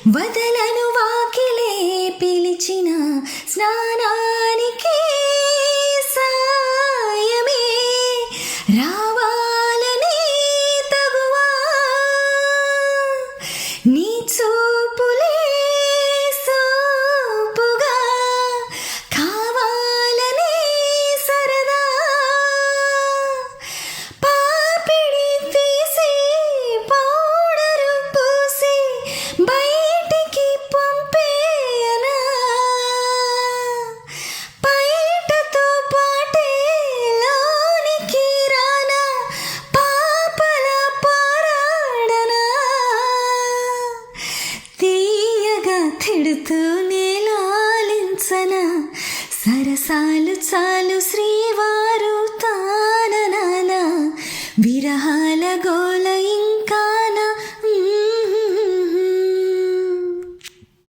వదలను వాకిలే పిలిచిన స్నానానికి సాయమే రావాలని తగువా నీ చూపులే సోపుగా కావాలని సరదా పాపిడి తీసి పౌడరు పూసి బయటికి పంపేయనా బయటతో పాటే లోనికి రానా పాపల పారాడనా తీయగా తిడుతూనే లాలించనా సరసాలు చాలు శ్రీ